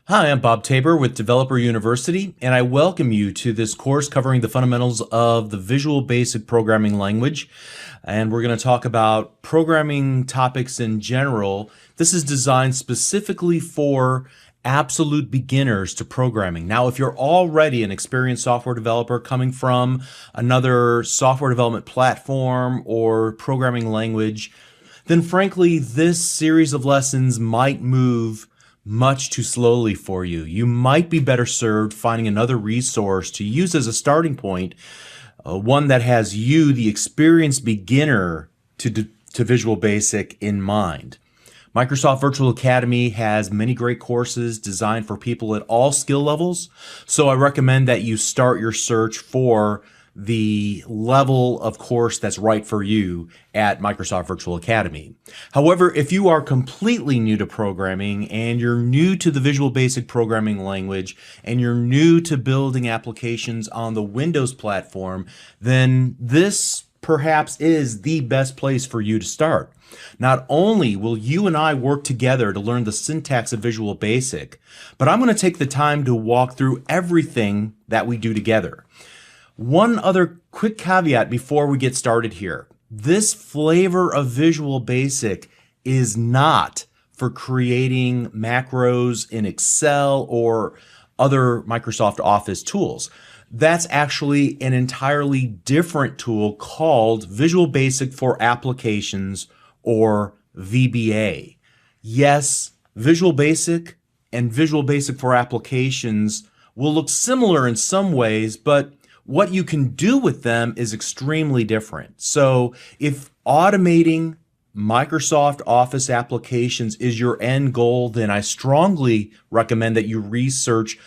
Hi, I'm Bob Tabor with Developer University, and I welcome you to this course covering the fundamentals of the Visual Basic Programming Language. And we're going to talk about programming topics in general. This is designed specifically for absolute beginners to programming. Now, if you're already an experienced software developer coming from another software development platform or programming language, then frankly, this series of lessons might move much too slowly for you. You might be better served finding another resource to use as a starting point, one that has you, the experienced beginner, to Visual Basic in mind. Microsoft Virtual Academy has many great courses designed for people at all skill levels, so I recommend that you start your search for the level of course that's right for you at Microsoft Virtual Academy. However, if you are completely new to programming and you're new to the Visual Basic programming language and you're new to building applications on the Windows platform, then this perhaps is the best place for you to start. Not only will you and I work together to learn the syntax of Visual Basic, but I'm going to take the time to walk through everything that we do together. One other quick caveat before we get started here. This flavor of Visual Basic is not for creating macros in Excel or other Microsoft Office tools. That's actually an entirely different tool called Visual Basic for Applications, or VBA. Yes, Visual Basic and Visual Basic for Applications will look similar in some ways, but what you can do with them is extremely different. So if automating Microsoft Office applications is your end goal, then I strongly recommend that you research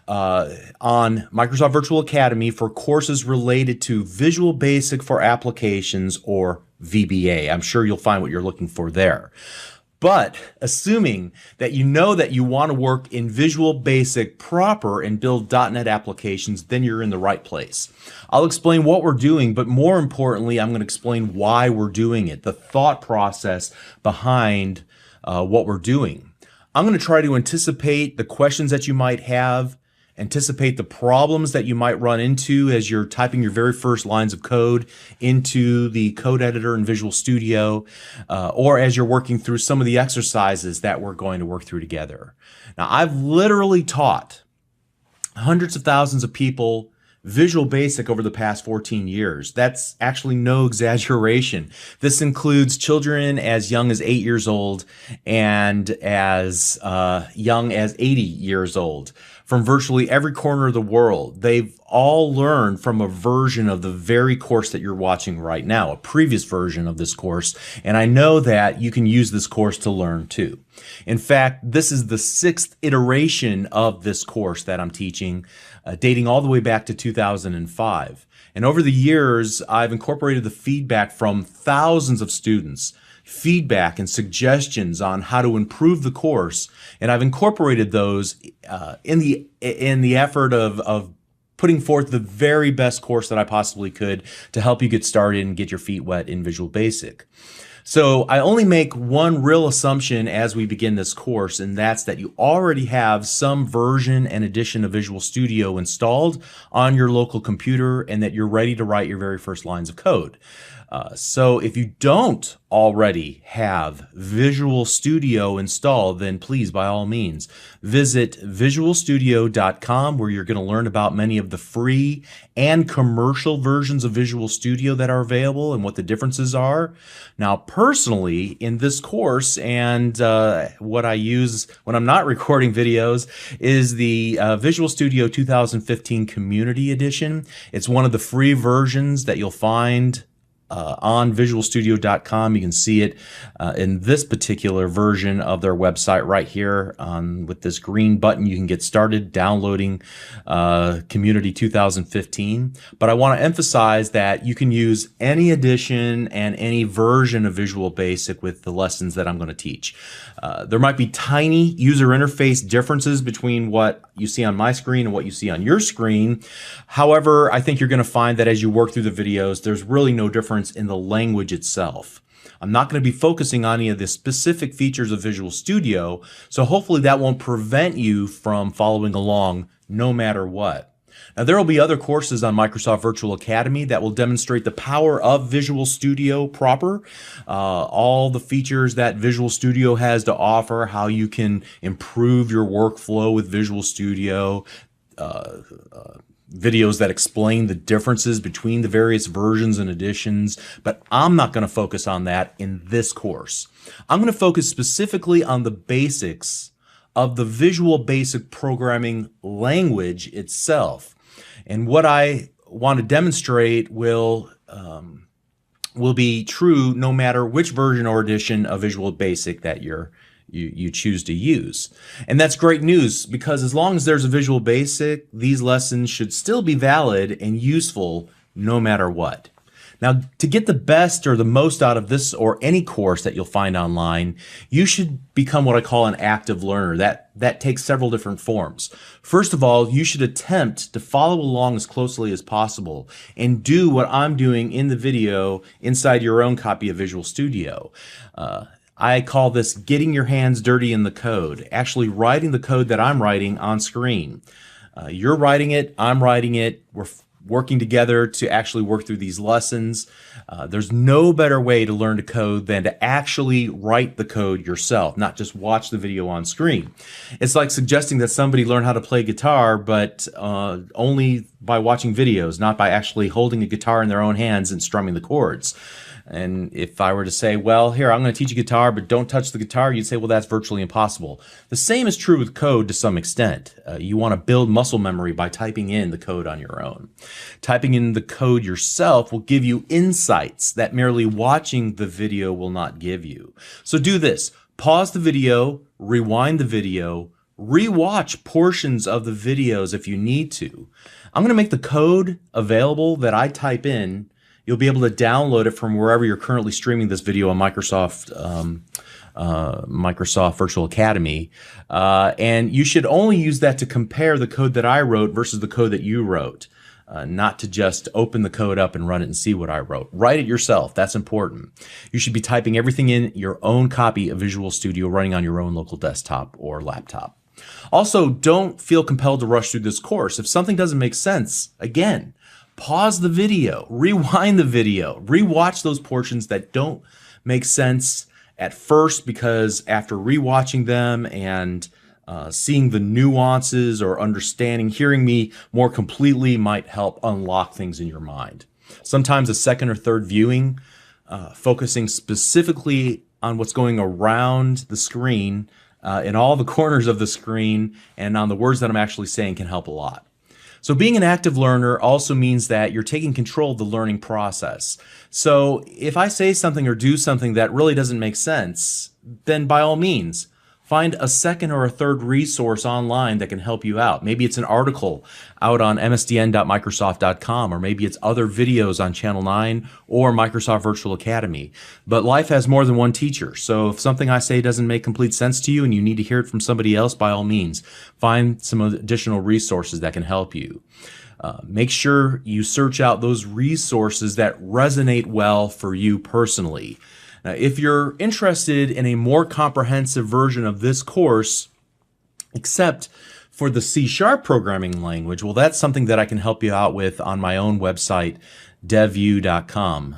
on Microsoft Virtual Academy for courses related to Visual Basic for Applications, or VBA. I'm sure you'll find what you're looking for there. But assuming that you know that you want to work in Visual Basic proper and build .NET applications, then you're in the right place. I'll explain what we're doing, but more importantly, I'm going to explain why we're doing it, the thought process behind what we're doing. I'm going to try to anticipate the questions that you might have, anticipate the problems that you might run into as you're typing your very first lines of code into the code editor in Visual Studio, or as you're working through some of the exercises that we're going to work through together. Now, I've literally taught hundreds of thousands of people Visual Basic over the past 14 years. That's actually no exaggeration. This includes children as young as 8 years old and as young as 80 years old. From virtually every corner of the world, they've all learned from a version of the very course that you're watching right now, a previous version of this course, and I know that you can use this course to learn too. In fact, this is the 6th iteration of this course that I'm teaching, dating all the way back to 2005. And over the years, I've incorporated the feedback from thousands of students, feedback and suggestions on how to improve the course, and I've incorporated those in the effort of putting forth the very best course that I possibly could to help you get started and get your feet wet in Visual Basic. So I only make one real assumption as we begin this course, and that's that you already have some version and edition of Visual Studio installed on your local computer and that you're ready to write your very first lines of code. So if you don't already have Visual Studio installed, then please, by all means, visit visualstudio.com, where you're going to learn about many of the free and commercial versions of Visual Studio that are available and what the differences are. Now, personally, in this course, and what I use when I'm not recording videos, is the Visual Studio 2015 Community Edition. It's one of the free versions that you'll find on visualstudio.com. You can see it in this particular version of their website right here with this green button. You can get started downloading Community 2015. But I want to emphasize that you can use any edition and any version of Visual Basic with the lessons that I'm going to teach. There might be tiny user interface differences between what you see on my screen and what you see on your screen. However, I think you're going to find that as you work through the videos, there's really no difference difference in the language itself. I'm not going to be focusing on any of the specific features of Visual Studio, so hopefully that won't prevent you from following along no matter what. Now, there will be other courses on Microsoft Virtual Academy that will demonstrate the power of Visual Studio proper, all the features that Visual Studio has to offer, how you can improve your workflow with Visual Studio, videos that explain the differences between the various versions and editions, but I'm not going to focus on that in this course. I'm going to focus specifically on the basics of the Visual Basic Programming language itself. And what I want to demonstrate will be true no matter which version or edition of Visual Basic that you choose to use. And that's great news, because as long as there's a Visual Basic, these lessons should still be valid and useful no matter what. Now, to get the best or the most out of this or any course that you'll find online, you should become what I call an active learner. That takes several different forms. First of all, you should attempt to follow along as closely as possible and do what I'm doing in the video inside your own copy of Visual Studio. I call this getting your hands dirty in the code, actually writing the code that I'm writing on screen. You're writing it, I'm writing it, we're working together to actually work through these lessons. There's no better way to learn to code than to actually write the code yourself, not just watch the video on screen. It's like suggesting that somebody learn how to play guitar, but only by watching videos, not by actually holding a guitar in their own hands and strumming the chords. And if I were to say, well, here, I'm going to teach you guitar, but don't touch the guitar, you'd say, well, that's virtually impossible. The same is true with code to some extent. You want to build muscle memory by typing in the code on your own. Typing in the code yourself will give you insights that merely watching the video will not give you. So do this. Pause the video, rewind the video, rewatch portions of the videos if you need to. I'm going to make the code available that I type in. You'll be able to download it from wherever you're currently streaming this video on Microsoft Virtual Academy. And you should only use that to compare the code that I wrote versus the code that you wrote, not to just open the code up and run it and see what I wrote. Write it yourself. That's important. You should be typing everything in your own copy of Visual Studio running on your own local desktop or laptop. Also, don't feel compelled to rush through this course. If something doesn't make sense, again, pause the video, rewind the video, rewatch those portions that don't make sense at first, because after rewatching them and seeing the nuances or understanding, hearing me more completely might help unlock things in your mind. Sometimes a second or third viewing, focusing specifically on what's going around the screen, in all the corners of the screen, and on the words that I'm actually saying can help a lot. So being an active learner also means that you're taking control of the learning process. So if I say something or do something that really doesn't make sense, then by all means, find a second or a third resource online that can help you out. Maybe it's an article out on msdn.microsoft.com, or maybe it's other videos on Channel 9 or Microsoft Virtual Academy. But life has more than one teacher, so if something I say doesn't make complete sense to you and you need to hear it from somebody else, by all means, find some additional resources that can help you. Make sure you search out those resources that resonate well for you personally. Now, if you're interested in a more comprehensive version of this course, except for the C# programming language, well, that's something that I can help you out with on my own website, devu.com,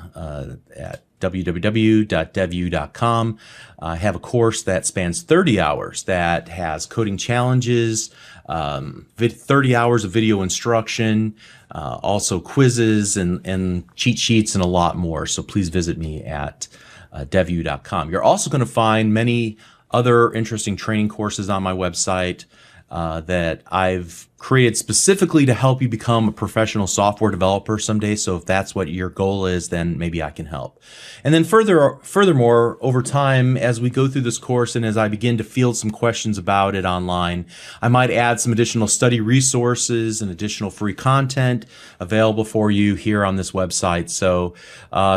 at www.devu.com. I have a course that spans 30 hours that has coding challenges, 30 hours of video instruction, also quizzes and cheat sheets and a lot more. So please visit me at devu.com. You're also going to find many other interesting training courses on my website that I've created specifically to help you become a professional software developer someday. So if that's what your goal is, then maybe I can help. And then furthermore, over time, as we go through this course and as I begin to field some questions about it online, I might add some additional study resources and additional free content available for you here on this website. So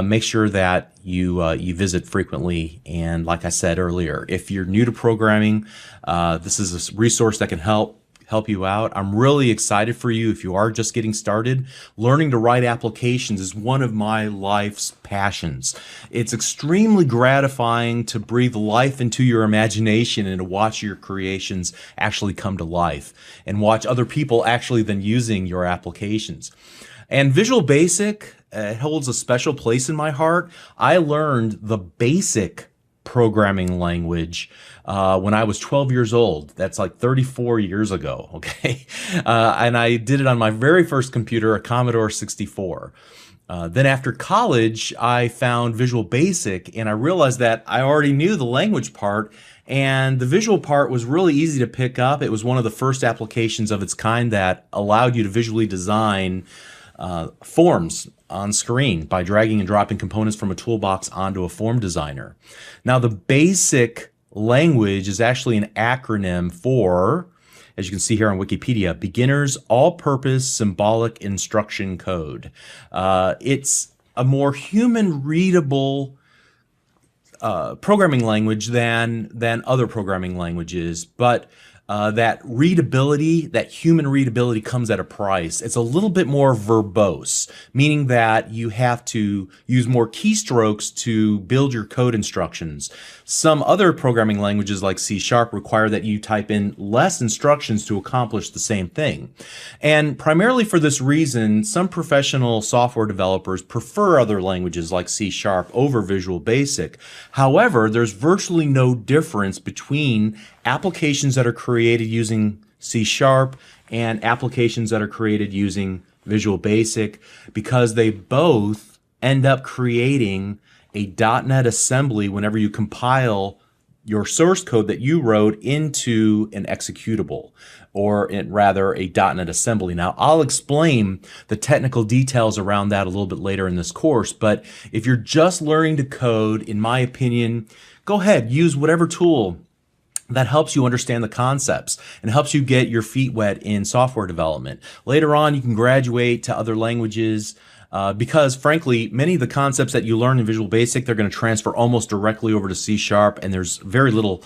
make sure that you visit frequently. And like I said earlier, if you're new to programming, this is a resource that can help help you out. I'm really excited for you if you are just getting started. Learning to write applications is one of my life's passions. It's extremely gratifying to breathe life into your imagination and to watch your creations actually come to life and watch other people actually then using your applications. And Visual Basic holds a special place in my heart. I learned the basic programming language when I was 12 years old. That's like 34 years ago, okay? And I did it on my very first computer, a Commodore 64. Then after college, I found Visual Basic, and I realized that I already knew the language part, and the visual part was really easy to pick up. It was one of the first applications of its kind that allowed you to visually design forms on screen by dragging and dropping components from a toolbox onto a form designer. Now, the basic language is actually an acronym for, as you can see here on Wikipedia, Beginner's All-Purpose Symbolic Instruction Code. It's a more human-readable programming language than other programming languages, but that readability, that human readability, comes at a price. It's a little bit more verbose, meaning that you have to use more keystrokes to build your code instructions. Some other programming languages like C# require that you type in less instructions to accomplish the same thing. And primarily for this reason, some professional software developers prefer other languages like C# over Visual Basic. However, there's virtually no difference between applications that are created using C# and applications that are created using Visual Basic, because they both end up creating a .NET assembly whenever you compile your source code that you wrote into an executable, or rather a .NET assembly. Now, I'll explain the technical details around that a little bit later in this course, but if you're just learning to code, in my opinion, go ahead, use whatever tool that helps you understand the concepts and helps you get your feet wet in software development. Later on, you can graduate to other languages because, frankly, many of the concepts that you learn in Visual Basic, they're going to transfer almost directly over to C#, and there's very little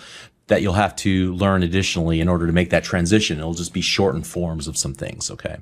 that you'll have to learn additionally in order to make that transition. It'll just be shortened forms of some things, okay?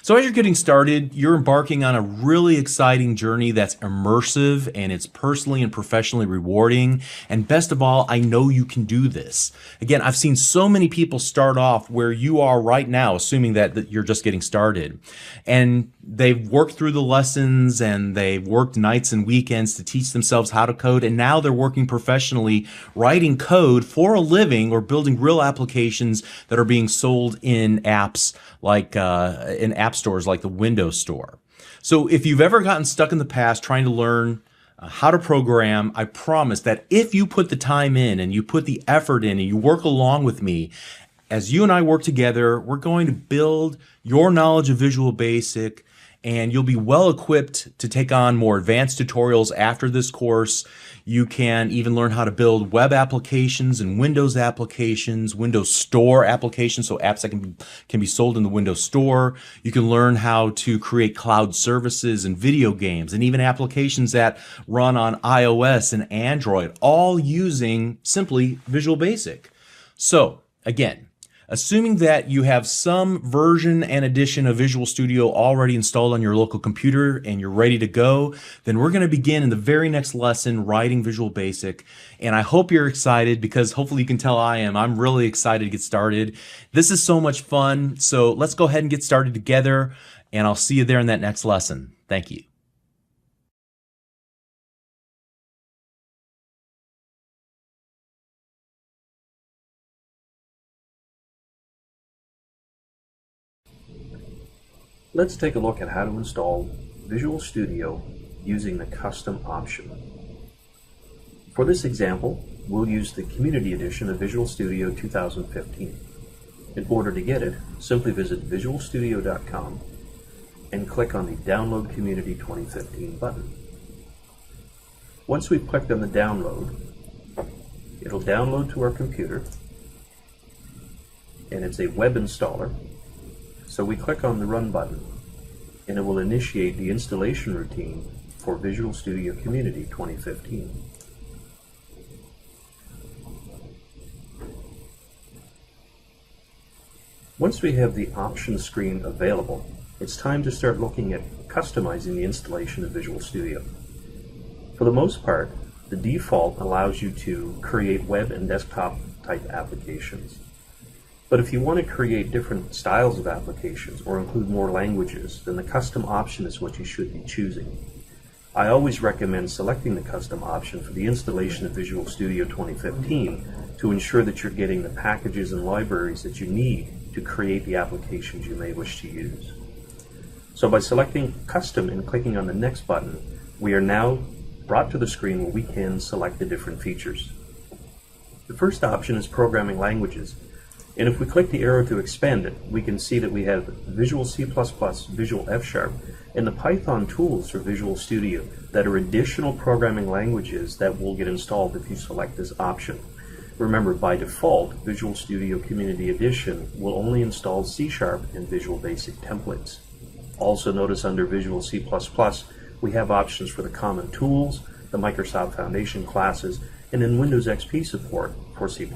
So as you're getting started, you're embarking on a really exciting journey that's immersive, and it's personally and professionally rewarding. And best of all, I know you can do this. Again, I've seen so many people start off where you are right now, assuming that you're just getting started. And they've worked through the lessons, and they've worked nights and weekends to teach themselves how to code, and now they're working professionally writing code for a living or building real applications that are being sold in apps like in app stores like the Windows Store. So if you've ever gotten stuck in the past trying to learn how to program, I promise that if you put the time in and you put the effort in and you work along with me, as you and I work together, we're going to build your knowledge of Visual Basic, and you'll be well equipped to take on more advanced tutorials after this course. You can even learn how to build web applications and Windows applications, Windows Store applications, so apps that can be sold in the Windows Store. You can learn how to create cloud services and video games, and even applications that run on iOS and Android, all using simply Visual Basic. So, again, assuming that you have some version and edition of Visual Studio already installed on your local computer and you're ready to go, then we're going to begin in the very next lesson writing Visual Basic. And I hope you're excited, because hopefully you can tell I am. I'm really excited to get started. This is so much fun. So let's go ahead and get started together, and I'll see you there in that next lesson. Thank you. Let's take a look at how to install Visual Studio using the custom option. For this example, we'll use the Community Edition of Visual Studio 2015. In order to get it, simply visit visualstudio.com and click on the Download Community 2015 button. Once we've clicked on the download, it'll download to our computer, and it's a web installer. So we click on the Run button, and it will initiate the installation routine for Visual Studio Community 2015. Once we have the options screen available, it's time to start looking at customizing the installation of Visual Studio. For the most part, the default allows you to create web and desktop type applications. But if you want to create different styles of applications or include more languages, then the custom option is what you should be choosing. I always recommend selecting the custom option for the installation of Visual Studio 2015 to ensure that you're getting the packages and libraries that you need to create the applications you may wish to use. So by selecting Custom and clicking on the Next button, we are now brought to the screen where we can select the different features. The first option is Programming Languages, and if we click the arrow to expand it, we can see that we have Visual C++, Visual F#, and the Python tools for Visual Studio that are additional programming languages that will get installed if you select this option. Remember, by default, Visual Studio Community Edition will only install C# and Visual Basic templates. Also notice under Visual C++, we have options for the common tools, the Microsoft Foundation classes, and then Windows XP support for C++.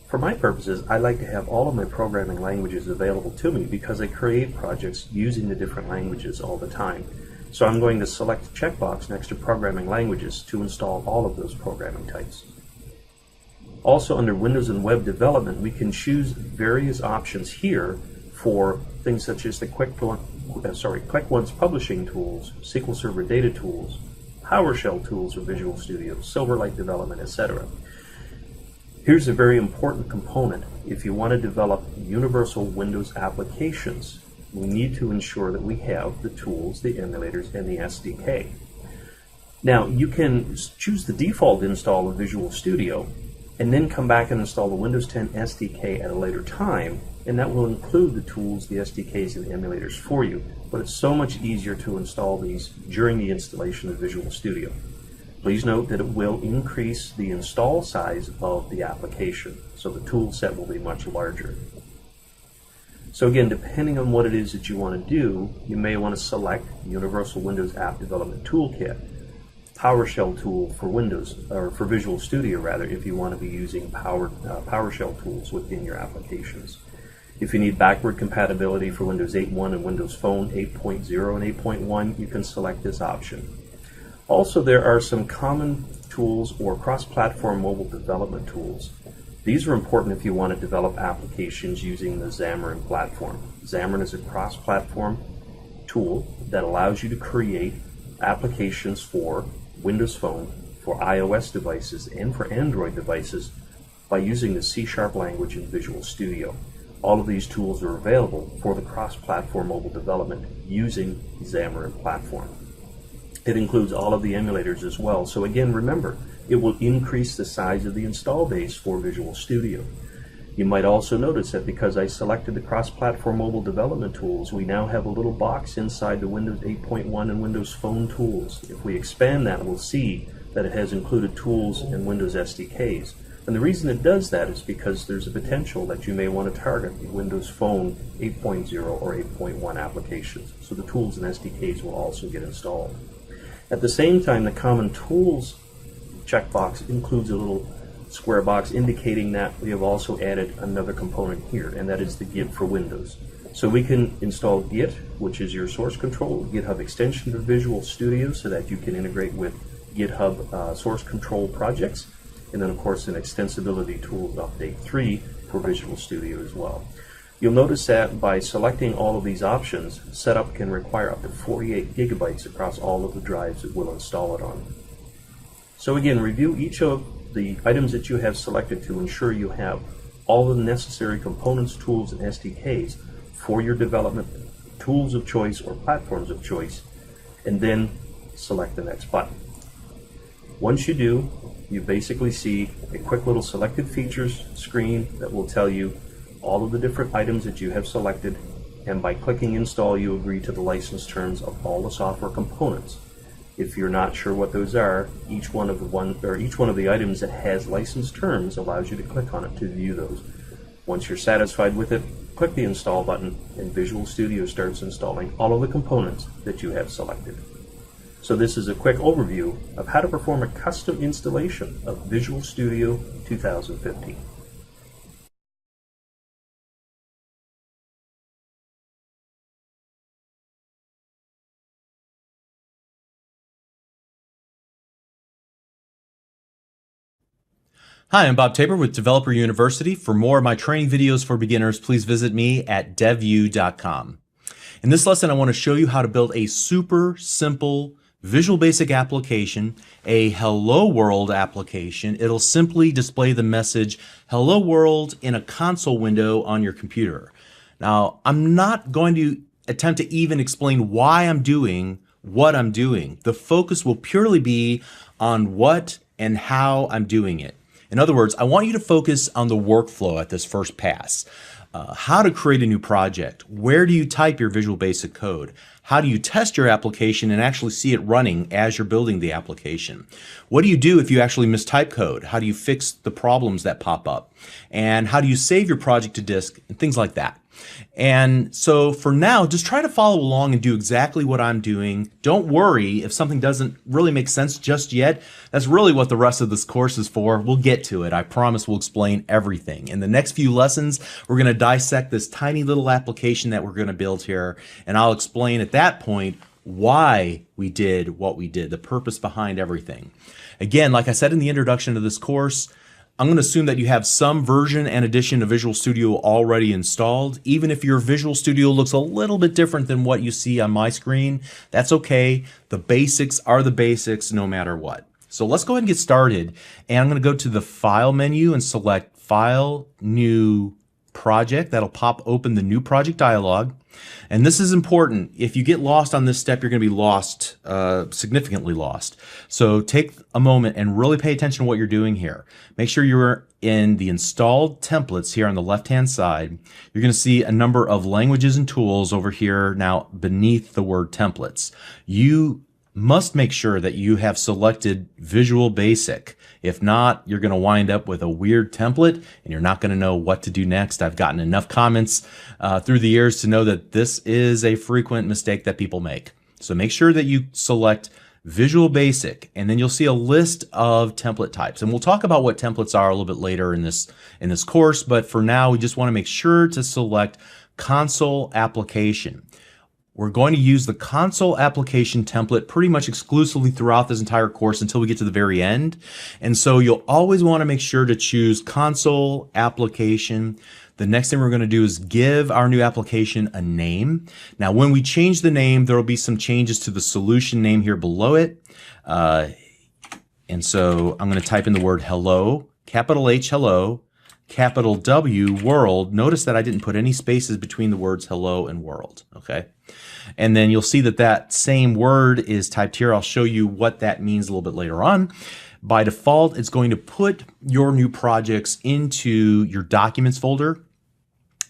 For my purposes, I like to have all of my programming languages available to me because I create projects using the different languages all the time. So I'm going to select a checkbox next to Programming Languages to install all of those programming types. Also under Windows and Web Development, we can choose various options here for things such as the QuickOne's publishing tools, SQL Server data tools, PowerShell tools for Visual Studio, Silverlight development, etc. Here's a very important component. If you want to develop universal Windows applications, we need to ensure that we have the tools, the emulators, and the SDK. Now, you can choose the default install of Visual Studio and then come back and install the Windows 10 SDK at a later time, and that will include the tools, the SDKs, and the emulators for you. But it's so much easier to install these during the installation of Visual Studio. Please note that it will increase the install size of the application, so the tool set will be much larger. So again, depending on what it is that you want to do, you may want to select Universal Windows App Development Toolkit, PowerShell tool for Windows, or for Visual Studio rather, if you want to be using PowerShell tools within your applications. If you need backward compatibility for Windows 8.1 and Windows Phone 8.0 and 8.1, you can select this option. Also, there are some common tools or cross-platform mobile development tools. These are important if you want to develop applications using the Xamarin platform. Xamarin is a cross-platform tool that allows you to create applications for Windows Phone, for iOS devices, and for Android devices by using the C# language in Visual Studio. All of these tools are available for the cross-platform mobile development using the Xamarin platform. It includes all of the emulators as well. So again, remember, it will increase the size of the install base for Visual Studio. You might also notice that because I selected the cross-platform mobile development tools, we now have a little box inside the Windows 8.1 and Windows Phone tools. If we expand that, we'll see that it has included tools and Windows SDKs. And the reason it does that is because there's a potential that you may want to target the Windows Phone 8.0 or 8.1 applications. So the tools and SDKs will also get installed. At the same time, the Common Tools checkbox includes a little square box indicating that we have also added another component here, and that is the Git for Windows. So we can install Git, which is your source control, GitHub extension to Visual Studio so that you can integrate with GitHub source control projects, and then of course an extensibility tools update 3 for Visual Studio as well. You'll notice that by selecting all of these options, setup can require up to 48 gigabytes across all of the drives that we'll install it on. So again, review each of the items that you have selected to ensure you have all the necessary components, tools, and SDKs for your development tools of choice or platforms of choice, and then select the next button. Once you do, you basically see a quick little selected features screen that will tell you all of the different items that you have selected, and by clicking install you agree to the license terms of all the software components. If you're not sure what those are, each one of the items that has license terms allows you to click on it to view those. Once you're satisfied with it, click the install button and Visual Studio starts installing all of the components that you have selected. So this is a quick overview of how to perform a custom installation of Visual Studio 2015. Hi, I'm Bob Tabor with Developer University. For more of my training videos for beginners, please visit me at devu.com. In this lesson, I want to show you how to build a super simple Visual Basic application, a Hello World application. It'll simply display the message Hello World in a console window on your computer. Now, I'm not going to attempt to even explain why I'm doing what I'm doing. The focus will purely be on what and how I'm doing it. In other words, I want you to focus on the workflow at this first pass. How to create a new project. Where do you type your Visual Basic code? How do you test your application and actually see it running as you're building the application? What do you do if you actually mistype code? How do you fix the problems that pop up? And how do you save your project to disk and things like that? And so for now, just try to follow along and do exactly what I'm doing. Don't worry if something doesn't really make sense just yet. That's really what the rest of this course is for. We'll get to it. I promise we'll explain everything. In the next few lessons, we're going to dissect this tiny little application that we're going to build here. And I'll explain at that point why we did what we did, the purpose behind everything. Again, like I said in the introduction to this course, I'm going to assume that you have some version and edition of Visual Studio already installed. Even if your Visual Studio looks a little bit different than what you see on my screen, that's okay. The basics are the basics no matter what. So let's go ahead and get started. And I'm going to go to the File menu and select File, New Project. That'll pop open the New Project dialog. And this is important. If you get lost on this step, you're going to be lost, significantly lost. So take a moment and really pay attention to what you're doing here. Make sure you're in the installed templates here on the left-hand side. You're going to see a number of languages and tools over here now beneath the word templates. You must make sure that you have selected Visual Basic. If not, you're going to wind up with a weird template and you're not going to know what to do next. I've gotten enough comments through the years to know that this is a frequent mistake that people make. So make sure that you select Visual Basic, and then you'll see a list of template types. And we'll talk about what templates are a little bit later in this course, but for now, we just want to make sure to select Console Application. We're going to use the console application template pretty much exclusively throughout this entire course until we get to the very end. And so you'll always want to make sure to choose console application. The next thing we're going to do is give our new application a name. Now, when we change the name, there will be some changes to the solution name here below it. And so I'm going to type in the word hello, capital H, hello, capital W, world. Notice that I didn't put any spaces between the words hello and world, okay? And then you'll see that that same word is typed here. I'll show you what that means a little bit later on. By default, it's going to put your new projects into your documents folder.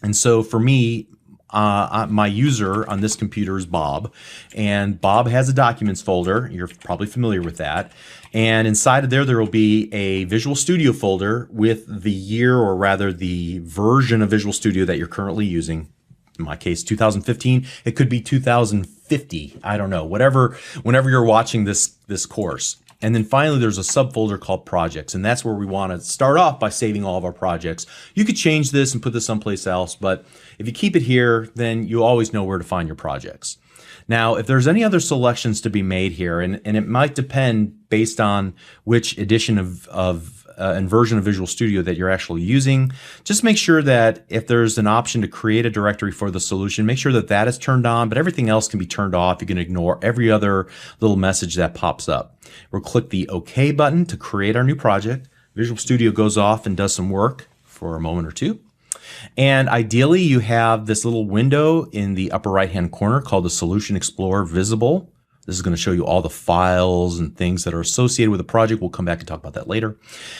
And so for me, my user on this computer is Bob, and Bob has a documents folder. You're probably familiar with that. And inside of there will be a Visual Studio folder with the year, or rather the version of Visual Studio that you're currently using. In my case, 2015. It could be 2050. I don't know. Whatever, whenever you're watching this course. And then finally, there's a subfolder called Projects, and that's where we want to start off by saving all of our projects. You could change this and put this someplace else, but if you keep it here, then you always know where to find your projects. Now, if there's any other selections to be made here, and it might depend based on which edition and version of Visual Studio that you're actually using, just make sure that if there's an option to create a directory for the solution, make sure that that is turned on, but everything else can be turned off. You can ignore every other little message that pops up. We'll click the OK button to create our new project. Visual Studio goes off and does some work for a moment or two. And ideally, you have this little window in the upper right-hand corner called the Solution Explorer visible. This is going to show you all the files and things that are associated with the project. We'll come back and talk about that later.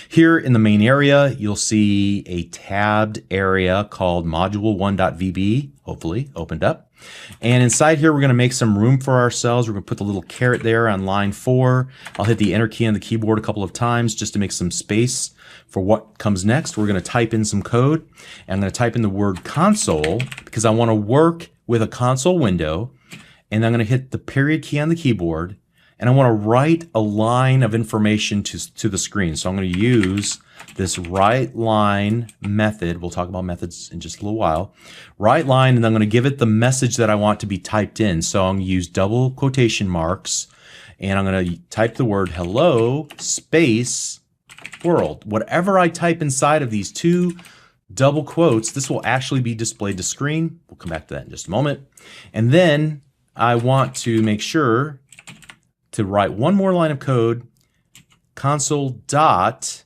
Here in the main area, you'll see a tabbed area called module1.vb, hopefully opened up. And inside here, we're going to make some room for ourselves. We're going to put the little caret there on line 4. I'll hit the enter key on the keyboard a couple of times just to make some space for what comes next. We're going to type in some code. And I'm going to type in the word console because I want to work with a console window. And I'm going to hit the period key on the keyboard, and I want to write a line of information to the screen. So I'm going to use this write line method. We'll talk about methods in just a little while. Write line, and I'm going to give it the message that I want to be typed in. So I'm going to use double quotation marks, and I'm going to type the word hello space world. Whatever I type inside of these two double quotes, this will actually be displayed to screen. We'll come back to that in just a moment. And then I want to make sure to write one more line of code, console dot,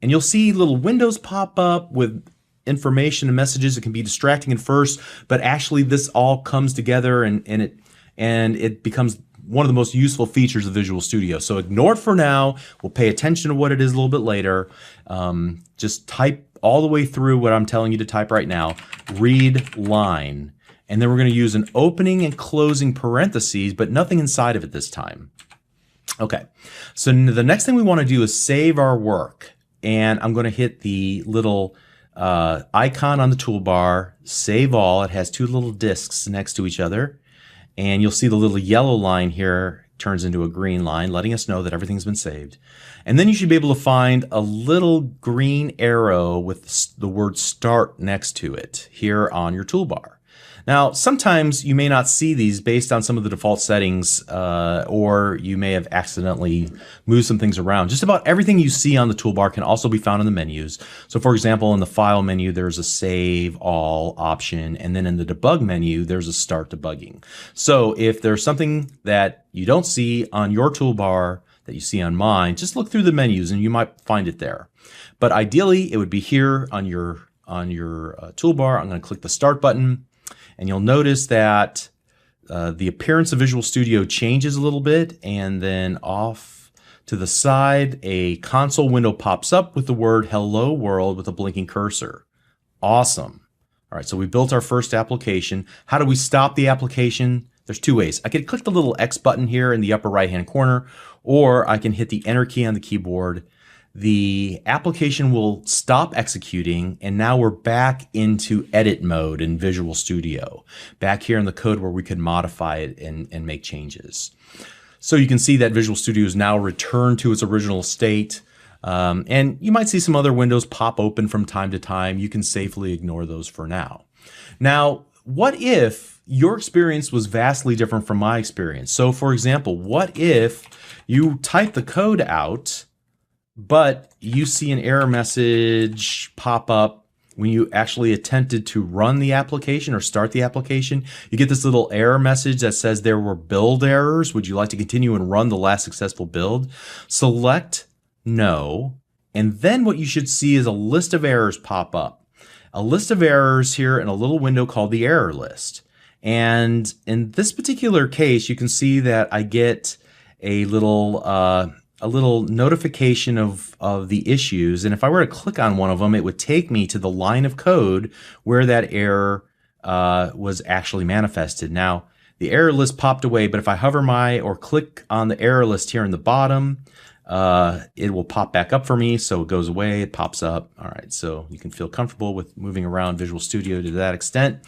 and you'll see little windows pop up with information and messages. It can be distracting at first, but actually this all comes together and it becomes one of the most useful features of Visual Studio. So ignore it for now. We'll pay attention to what it is a little bit later. Just type all the way through what I'm telling you to type right now. Read line. And then we're going to use an opening and closing parentheses, but nothing inside of it this time. Okay, so the next thing we want to do is save our work. And I'm going to hit the little icon on the toolbar, save all. It has two little disks next to each other. And you'll see the little yellow line here turns into a green line, letting us know that everything's been saved. And then you should be able to find a little green arrow with the word start next to it here on your toolbar. Now, sometimes you may not see these based on some of the default settings, or you may have accidentally moved some things around. Just about everything you see on the toolbar can also be found in the menus. So for example, in the File menu, there's a Save All option, and then in the Debug menu, there's a Start Debugging. So if there's something that you don't see on your toolbar that you see on mine, just look through the menus and you might find it there. But ideally, it would be here on your toolbar. I'm going to click the Start button. And you'll notice that the appearance of Visual Studio changes a little bit, and then off to the side, a console window pops up with the word Hello World with a blinking cursor. Awesome. All right, so we built our first application. How do we stop the application? There's two ways. I could click the little X button here in the upper right-hand corner, or I can hit the Enter key on the keyboard. The application will stop executing, and now we're back into edit mode in Visual Studio, back here in the code where we could modify it and make changes. So you can see that Visual Studio is now returned to its original state, and you might see some other windows pop open from time to time. You can safely ignore those for now. Now, what if your experience was vastly different from my experience? So for example, what if you type the code out, but you see an error message pop up when you actually attempted to run the application or start the application? You get this little error message that says there were build errors. Would you like to continue and run the last successful build? Select no. And then what you should see is a list of errors pop up. A list of errors here in a little window called the error list. And in this particular case, you can see that I get a little notification of the issues, and if I were to click on one of them, it would take me to the line of code where that error was actually manifested. Now, the error list popped away, but if I hover or click on the error list here in the bottom, it will pop back up for me, so it goes away, it pops up. All right, so you can feel comfortable with moving around Visual Studio to that extent.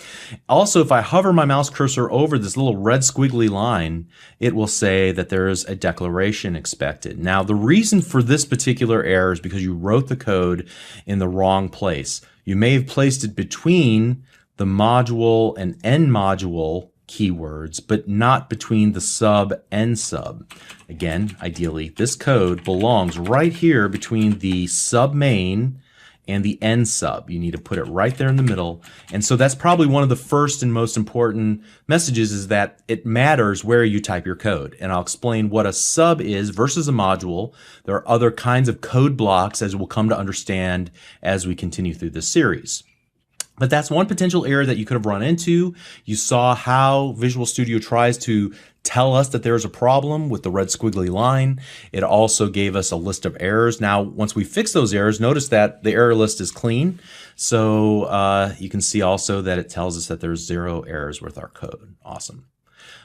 Also, if I hover my mouse cursor over this little red squiggly line, it will say that there is a declaration expected. Now, the reason for this particular error is because you wrote the code in the wrong place. You may have placed it between the module and end module keywords, but not between the sub and sub. Again, ideally, this code belongs right here between the sub main and the end sub. You need to put it right there in the middle. And so that's probably one of the first and most important messages, is that it matters where you type your code. And I'll explain what a sub is versus a module. There are other kinds of code blocks, as we'll come to understand as we continue through this series. But that's one potential error that you could have run into. You saw how Visual Studio tries to tell us that there's a problem with the red squiggly line. It also gave us a list of errors. Now, once we fix those errors, notice that the error list is clean. So you can see also that it tells us that there's 0 errors with our code. Awesome.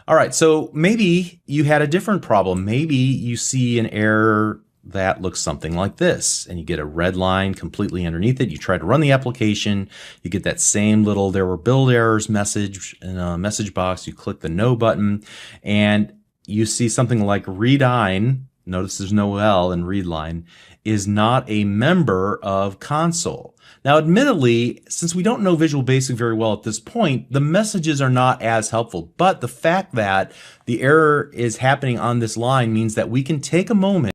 All right, so maybe you had a different problem. Maybe you see an error that looks something like this, and you get a red line completely underneath it. You try to run the application, you get that same little "there were build errors" message in a message box. You click the no button, and you see something like readline. Notice there's no L in readline, is not a member of console. Now, admittedly, since we don't know Visual Basic very well at this point, the messages are not as helpful. But the fact that the error is happening on this line means that we can take a moment